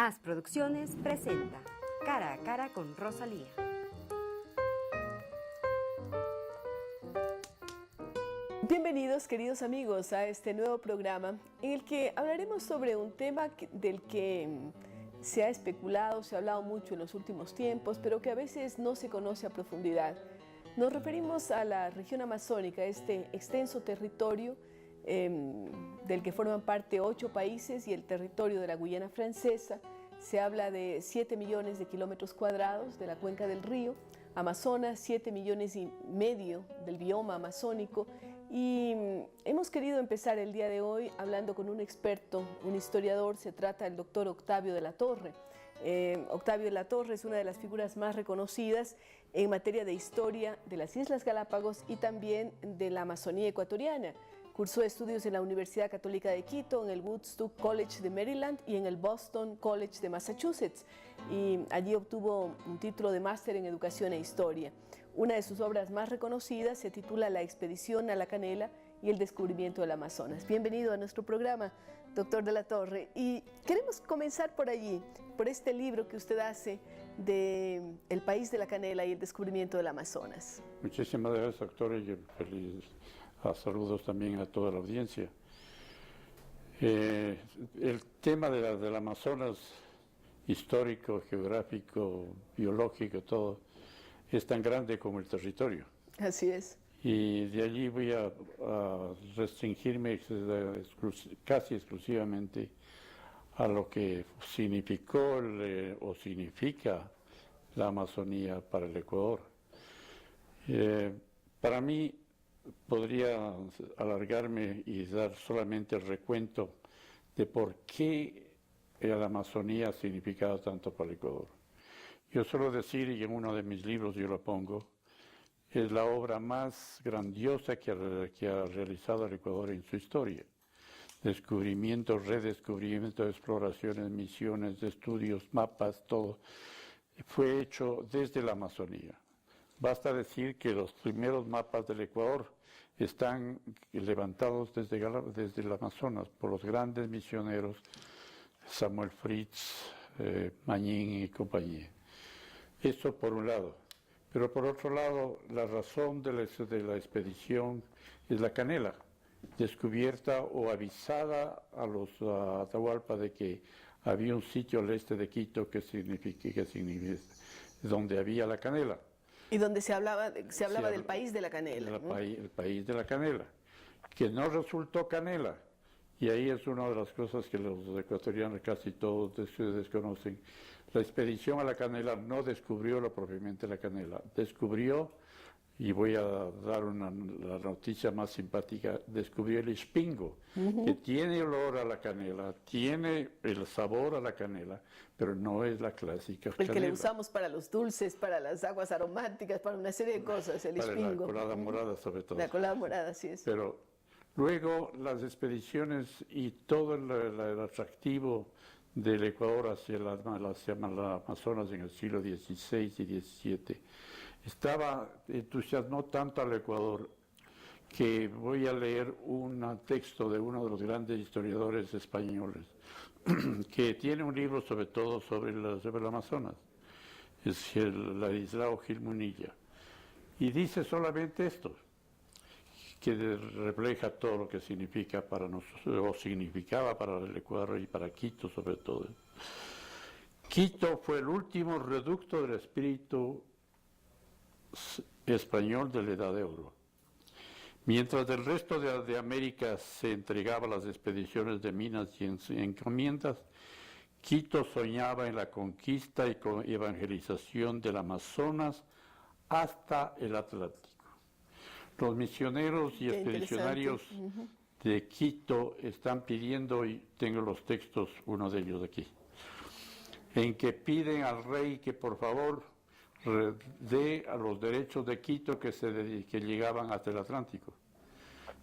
As Producciones presenta Cara a Cara con Rosalía. Bienvenidos, queridos amigos, a este nuevo programa en el que hablaremos sobre un tema del que se ha especulado, se ha hablado mucho en los últimos tiempos, pero que a veces no se conoce a profundidad. Nos referimos a la región amazónica, este extenso territorio del que forman parte 8 países y el territorio de la Guyana Francesa. Se habla de 7 millones de kilómetros cuadrados de la cuenca del río Amazonas, 7 millones y medio del bioma amazónico. Y hemos querido empezar el día de hoy hablando con un experto, un historiador. Se trata del doctor Octavio de la Torre. Octavio de la Torre es una de las figuras más reconocidas en materia de historia de las Islas Galápagos y también de la Amazonía ecuatoriana. Cursó estudios en la Universidad Católica de Quito, en el Woodstock College de Maryland y en el Boston College de Massachusetts. Y allí obtuvo un título de máster en Educación e Historia. Una de sus obras más reconocidas se titula La expedición a la Canela y el descubrimiento del Amazonas. Bienvenido a nuestro programa, doctor de la Torre. Y queremos comenzar por allí, por este libro que usted hace de El país de la canela y el descubrimiento del Amazonas. Muchísimas gracias, doctor, y feliz saludos también a toda la audiencia. El tema del Amazonas, histórico, geográfico, biológico, todo, es tan grande como el territorio. Así es. Y de allí voy a restringirme casi exclusivamente a lo que significó o significa la Amazonía para el Ecuador. Para mí, podría alargarme y dar solamente el recuento de por qué la Amazonía ha significado tanto para el Ecuador. Yo suelo decir, y en uno de mis libros yo lo pongo, es la obra más grandiosa que ha realizado el Ecuador en su historia. Descubrimiento, redescubrimiento, exploraciones, misiones, estudios, mapas, todo fue hecho desde la Amazonía. Basta decir que los primeros mapas del Ecuador están levantados desde el Amazonas por los grandes misioneros Samuel Fritz, Mañín y compañía. Eso por un lado. Pero por otro lado, la razón de la expedición es la canela, descubierta o avisada a los Atahualpa de que había un sitio al este de Quito que significa donde había la canela. Y donde se hablaba del país de la canela. El país de la canela, que no resultó canela. Y ahí es una de las cosas que los ecuatorianos casi todos desconocen. La expedición a la canela no descubrió propiamente la canela, descubrió, y voy a dar la noticia más simpática, descubrió el espingo, que tiene olor a la canela, tiene el sabor a la canela, pero no es la clásica canela. El que le usamos para los dulces, para las aguas aromáticas, para una serie de cosas, el espingo. La colada morada sobre todo. La colada morada, así es. Pero luego las expediciones y todo el atractivo del Ecuador hacia el Amazonas en el siglo XVI y XVII entusiasmó tanto al Ecuador que voy a leer un texto de uno de los grandes historiadores españoles que tiene un libro sobre todo sobre el Amazonas, es Ladislao Gil Munilla, y dice solamente esto, que refleja todo lo que significa para nosotros, o significaba para el Ecuador y para Quito sobre todo. Quito fue el último reducto del espíritu español de la Edad de Oro. Mientras el resto de América se entregaba a las expediciones de minas y encomiendas, Quito soñaba en la conquista y evangelización del Amazonas hasta el Atlántico. Los misioneros y expedicionarios de Quito están pidiendo, y tengo los textos, uno de ellos aquí, en que piden al rey que por favor dé a los derechos de Quito que llegaban hasta el Atlántico.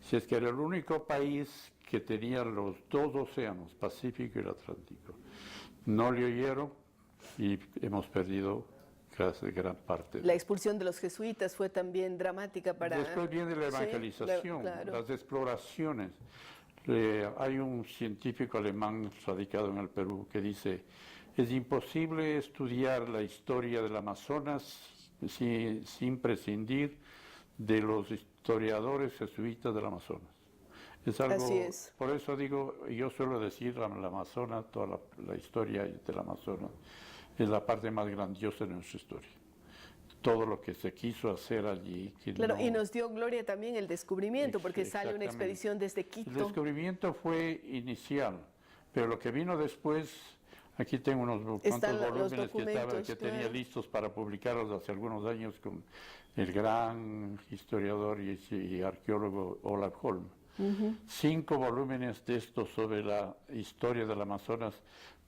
Si es que era el único país que tenía los dos océanos, Pacífico y el Atlántico. No le oyeron y hemos perdido gran parte. La expulsión de los jesuitas fue también dramática para... Después viene la evangelización, claro, las exploraciones. Hay un científico alemán radicado en el Perú que dice, Es imposible estudiar la historia del Amazonas sin prescindir de los historiadores jesuitas del Amazonas. Es algo, Así es. por eso digo, yo suelo decir el Amazonas, toda la historia del Amazonas, es la parte más grandiosa de nuestra historia. Todo lo que se quiso hacer allí. Claro, y nos dio gloria también el descubrimiento, porque sale una Exactamente. expedición desde El Quito. descubrimiento fue inicial, pero lo que vino después, aquí tengo unos cuantos Los volúmenes documentos, que tenía claro. listos para publicarlos hace algunos años con el gran historiador y arqueólogo Olaf Holm. 5 volúmenes de estos sobre la historia del Amazonas,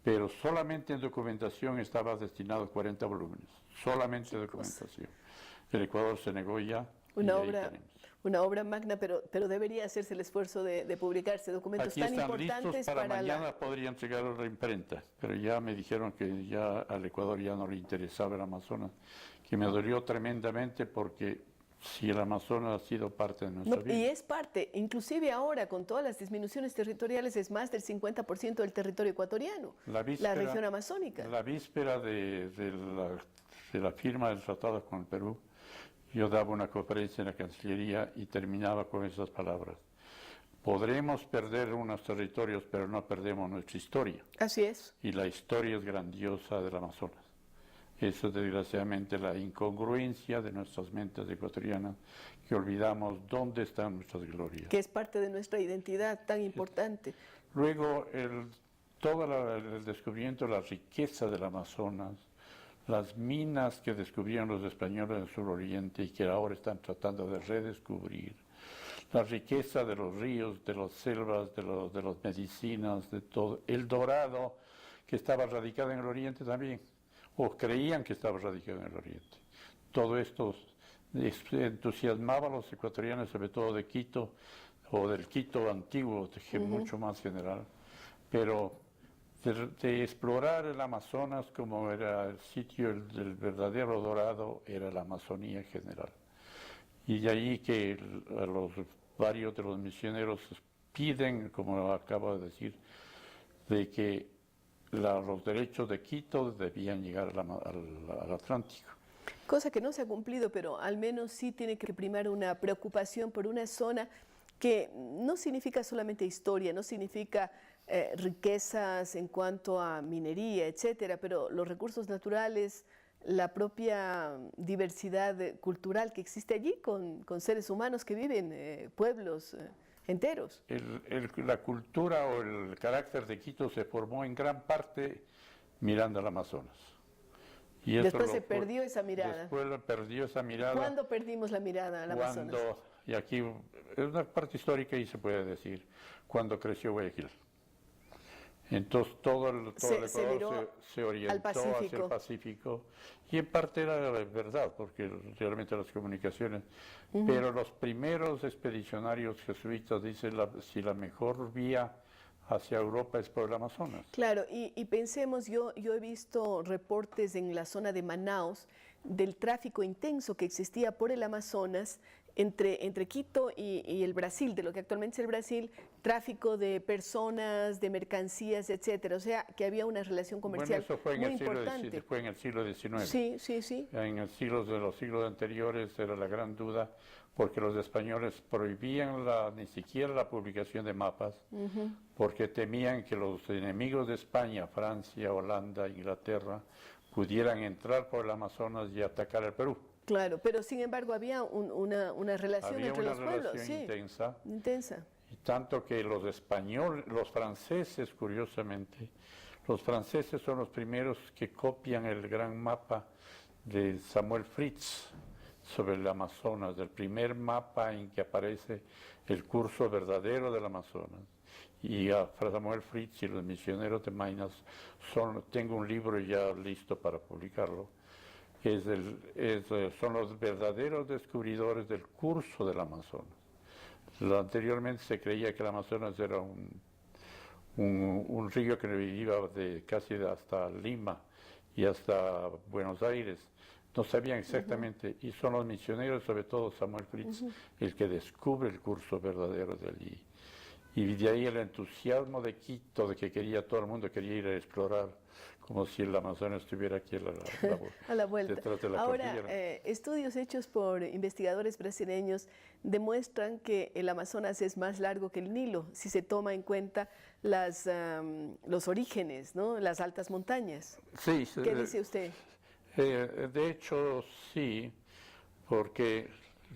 pero solamente en documentación estaba destinado a 40 volúmenes, solamente documentación. El Ecuador se negó ya. Una obra magna, pero debería hacerse el esfuerzo de publicarse documentos Aquí tan están importantes listos para mañana, podrían llegar a la imprenta, pero ya me dijeron que ya al Ecuador ya no le interesaba el Amazonas, que me dolió tremendamente porque si el Amazonas ha sido parte de nuestra vida. Y es parte, inclusive ahora con todas las disminuciones territoriales, es más del 50% del territorio ecuatoriano, la región amazónica. La víspera de la firma del tratado con el Perú, yo daba una conferencia en la Cancillería y terminaba con esas palabras. Podremos perder unos territorios, pero no perdemos nuestra historia. Así es. Y la historia es grandiosa del Amazonas. Eso es desgraciadamente la incongruencia de nuestras mentes ecuatorianas, que olvidamos dónde están nuestras glorias. Que es parte de nuestra identidad tan importante. Luego, todo el descubrimiento de la riqueza del Amazonas, las minas que descubrieron los españoles en el suroriente y que ahora están tratando de redescubrir, la riqueza de los ríos, de las selvas, de las medicinas, de todo, el dorado que estaba radicado en el oriente también, o creían que estaba radicado en el oriente. Todo esto entusiasmaba a los ecuatorianos, sobre todo de Quito, o del Quito antiguo, mucho más general, pero de explorar el Amazonas como era el sitio del verdadero dorado, era la Amazonía en general. Y de ahí que varios de los misioneros piden, como acabo de decir, de que los derechos de Quito debían llegar al Atlántico. Cosa que no se ha cumplido, pero al menos sí tiene que primar una preocupación por una zona que no significa solamente historia, no significa riquezas en cuanto a minería, etcétera, pero los recursos naturales, la propia diversidad cultural que existe allí con seres humanos que viven, pueblos enteros. La cultura o el carácter de Quito se formó en gran parte mirando al Amazonas. Y después se perdió esa mirada. Después perdió esa mirada. ¿Cuándo perdimos la mirada al Amazonas? Y aquí es una parte histórica y se puede decir, cuando creció Guayaquil. Entonces todo el Ecuador se orientó hacia el Pacífico y en parte era la verdad, porque realmente las comunicaciones, pero los primeros expedicionarios jesuitas dicen si la mejor vía hacia Europa es por el Amazonas. Claro, y pensemos, yo he visto reportes en la zona de Manaos del tráfico intenso que existía por el Amazonas entre Quito y el Brasil, de lo que actualmente es el Brasil, tráfico de personas, de mercancías, etcétera. O sea, que había una relación comercial muy importante. Fue en el siglo XIX. Sí, sí, sí. En los siglos anteriores era la gran duda, porque los españoles prohibían ni siquiera la publicación de mapas, porque temían que los enemigos de España, Francia, Holanda, Inglaterra, pudieran entrar por el Amazonas y atacar el Perú. Claro, pero sin embargo había una relación entre los pueblos. Había una relación intensa. Y tanto que los franceses, curiosamente, los franceses son los primeros que copian el gran mapa de Samuel Fritz sobre el Amazonas, el primer mapa en que aparece el curso verdadero del Amazonas. Y a Samuel Fritz y los misioneros de Maynas tengo un libro ya listo para publicarlo. Son los verdaderos descubridores del curso del Amazonas. Anteriormente se creía que el Amazonas era un río que iba casi hasta Lima y hasta Buenos Aires. No sabían exactamente, y son los misioneros, sobre todo Samuel Fritz, el que descubre el curso verdadero de allí. Y de ahí el entusiasmo de Quito, de que todo el mundo quería ir a explorar, como si el Amazonas estuviera aquí a la vuelta. detrás de la Ahora, cordillera. estudios hechos por investigadores brasileños demuestran que el Amazonas es más largo que el Nilo, si se toma en cuenta los orígenes, ¿no? Las altas montañas. Sí, ¿Qué dice usted? de hecho, sí, porque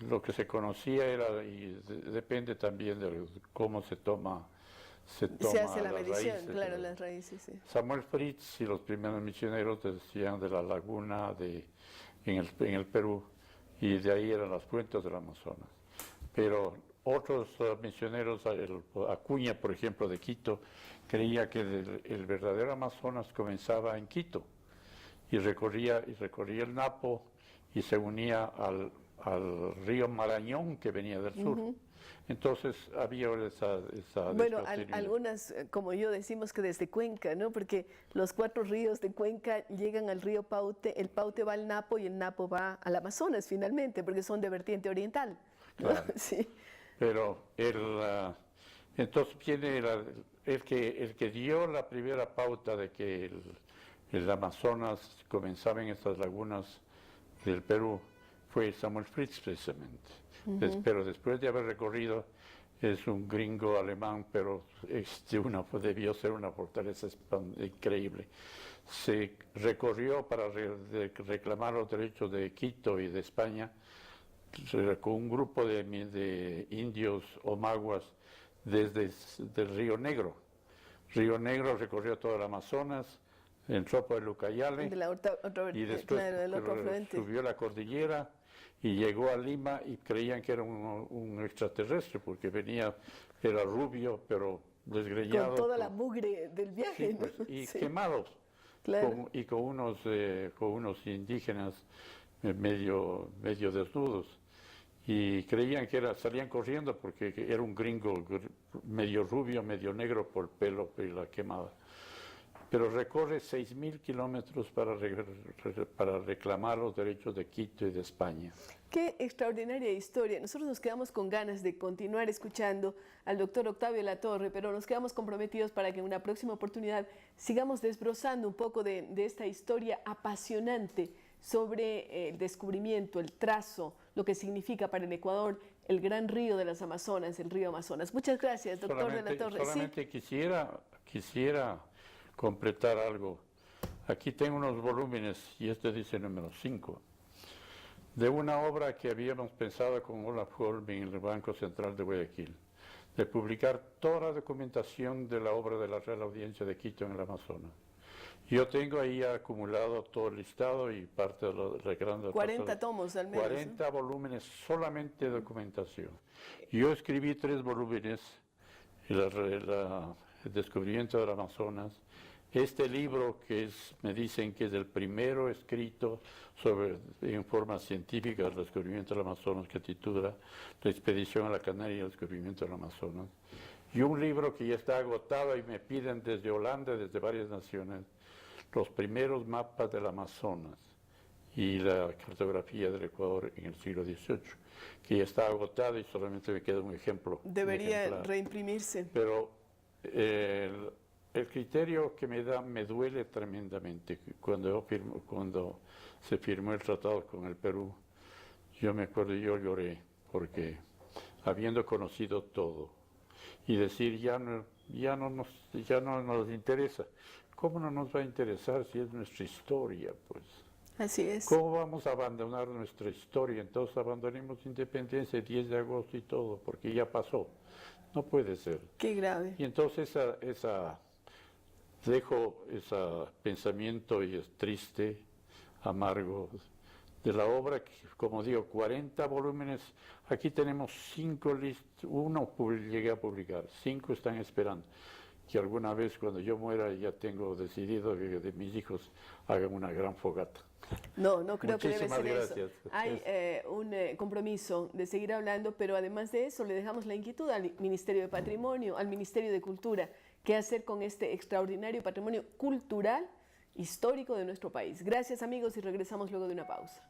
lo que se conocía era, y depende también de cómo se toma Se hace la las medición, raíces, claro, las raíces, sí. Samuel Fritz y los primeros misioneros decían de la laguna en el Perú, y de ahí eran las fuentes del Amazonas. Pero otros misioneros, Acuña, por ejemplo, de Quito, creía que el verdadero Amazonas comenzaba en Quito y recorría el Napo y se unía al río Marañón, que venía del sur. Entonces había esa Bueno, discontinuidad. algunas, como yo, decimos que desde Cuenca, ¿no? Porque los 4 ríos de Cuenca llegan al río Paute, el Paute va al Napo y el Napo va al Amazonas finalmente, porque son de vertiente oriental, ¿no? Claro. Sí. Pero entonces viene el que dio la primera pauta de que el Amazonas comenzaba en estas lagunas del Perú fue Samuel Fritz, precisamente. Pero después de haber recorrido, es un gringo alemán, pero debió ser una fortaleza increíble. Se recorrió para reclamar los derechos de Quito y de España con un grupo de indios omaguas desde el Río Negro. Río Negro recorrió todo el Amazonas, entró por el Ucayale y después claro, el otro afluente. subió la cordillera y llegó a Lima y creían que era un extraterrestre porque era rubio pero desgreñado. Con toda la mugre del viaje, Sí, pues, ¿no? y Sí. quemados, Claro. y con unos indígenas medio desnudos. Y creían salían corriendo porque era un gringo medio rubio, medio negro por el pelo y la quemada. Pero recorre 6.000 kilómetros para reclamar los derechos de Quito y de España. Qué extraordinaria historia. Nosotros nos quedamos con ganas de continuar escuchando al doctor Octavio Latorre, pero nos quedamos comprometidos para que en una próxima oportunidad sigamos desbrozando un poco de esta historia apasionante sobre el descubrimiento, el trazo, lo que significa para el Ecuador el gran río de las Amazonas, el río Amazonas. Muchas gracias, doctor de la Torre. Solamente quisiera completar algo. Aquí tengo unos volúmenes, y este dice número 5, de una obra que habíamos pensado con Olaf Holm en el Banco Central de Guayaquil, de publicar toda la documentación de la obra de la Real Audiencia de Quito en el Amazonas. Yo tengo ahí acumulado todo el listado y parte de la gran... 40 tomos al menos. 40 volúmenes solamente de documentación. Yo escribí 3 volúmenes, el descubrimiento del Amazonas. Este libro me dicen que es el primero escrito en forma científica del descubrimiento del Amazonas, que titula La expedición a la Canaria y el descubrimiento del Amazonas. Y un libro que ya está agotado y me piden desde Holanda, desde varias naciones, los primeros mapas del Amazonas y la cartografía del Ecuador en el siglo XVIII, que ya está agotado y solamente me queda un ejemplo. Debería reimprimirse. Pero el criterio que me da me duele tremendamente. Cuando se firmó el tratado con el Perú, yo me acuerdo, yo lloré, porque habiendo conocido todo, y decir ya no nos interesa. ¿Cómo no nos va a interesar si es nuestra historia, pues? Así es. ¿Cómo vamos a abandonar nuestra historia? Entonces abandonemos independencia el 10 de agosto y todo, porque ya pasó. No puede ser. Qué grave. Y entonces dejo ese pensamiento y es triste, amargo, de la obra, que, como digo, 40 volúmenes. Aquí tenemos 5 uno llegué a publicar, 5 están esperando. Que alguna vez cuando yo muera ya tengo decidido que de mis hijos hagan una gran fogata. No creo que debe Muchísimas ser gracias. eso. Hay un compromiso de seguir hablando, pero además de eso le dejamos la inquietud al Ministerio de Patrimonio, al Ministerio de Cultura, qué hacer con este extraordinario patrimonio cultural, histórico de nuestro país. Gracias amigos y regresamos luego de una pausa.